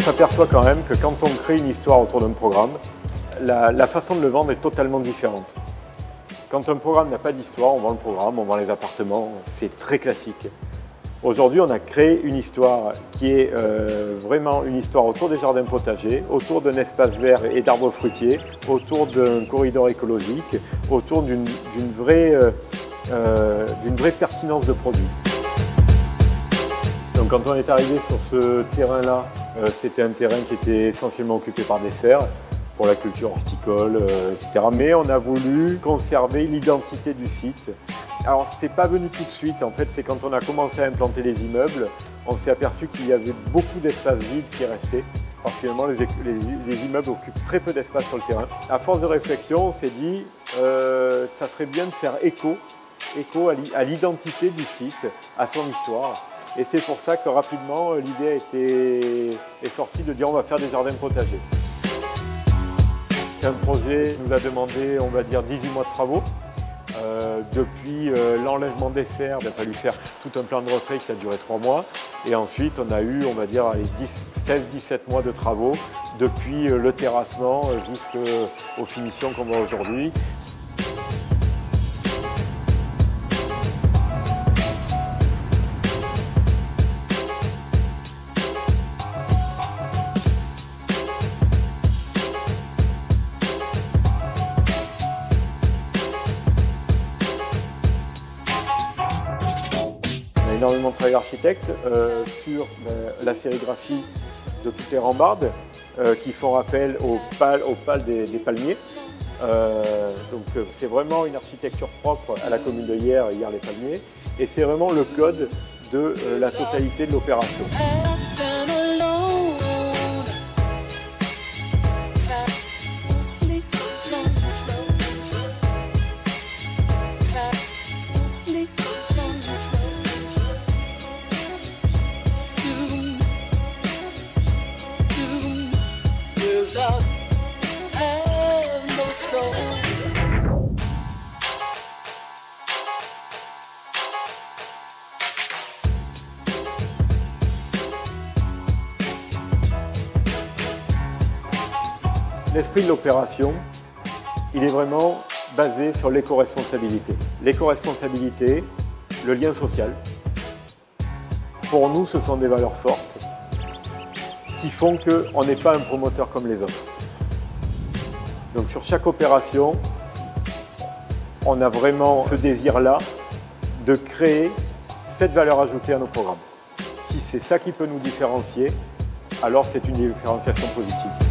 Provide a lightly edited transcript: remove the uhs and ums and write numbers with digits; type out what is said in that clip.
s'aperçoit quand même que quand on crée une histoire autour d'un programme, la façon de le vendre est totalement différente. Quand un programme n'a pas d'histoire, on vend le programme, on vend les appartements, c'est très classique. Aujourd'hui, on a créé une histoire qui est vraiment une histoire autour des jardins potagers, autour d'un espace vert et d'arbres fruitiers, autour d'un corridor écologique, autour d'une vraie pertinence de produit. Donc quand on est arrivé sur ce terrain-là, c'était un terrain qui était essentiellement occupé par des serres, pour la culture horticole, etc. Mais on a voulu conserver l'identité du site. Alors c'est pas venu tout de suite, en fait c'est quand on a commencé à implanter les immeubles, on s'est aperçu qu'il y avait beaucoup d'espace vide qui restait. Parce que finalement les immeubles occupent très peu d'espace sur le terrain. À force de réflexion, on s'est dit ça serait bien de faire écho à l'identité du site, à son histoire. Et c'est pour ça que rapidement l'idée est sortie de dire on va faire des jardins potagers. C'est un projet qui nous a demandé, on va dire, 18 mois de travaux. Depuis l'enlèvement des serres, il a fallu faire tout un plan de retrait qui a duré 3 mois. Et ensuite, on a eu, on va dire, 16-17 mois de travaux depuis le terrassement jusqu'aux finitions qu'on voit aujourd'hui. Énormément de travail d'architecte sur la sérigraphie de toutes les rambardes qui font rappel aux pales des palmiers. Donc c'est vraiment une architecture propre à la commune de Hyères les Palmiers, et c'est vraiment le code de la totalité de l'opération. L'esprit de l'opération, il est vraiment basé sur l'éco-responsabilité. L'éco-responsabilité, le lien social. Pour nous, ce sont des valeurs fortes qui font qu'on n'est pas un promoteur comme les autres. Donc sur chaque opération, on a vraiment ce désir-là de créer cette valeur ajoutée à nos programmes. Si c'est ça qui peut nous différencier, alors c'est une différenciation positive.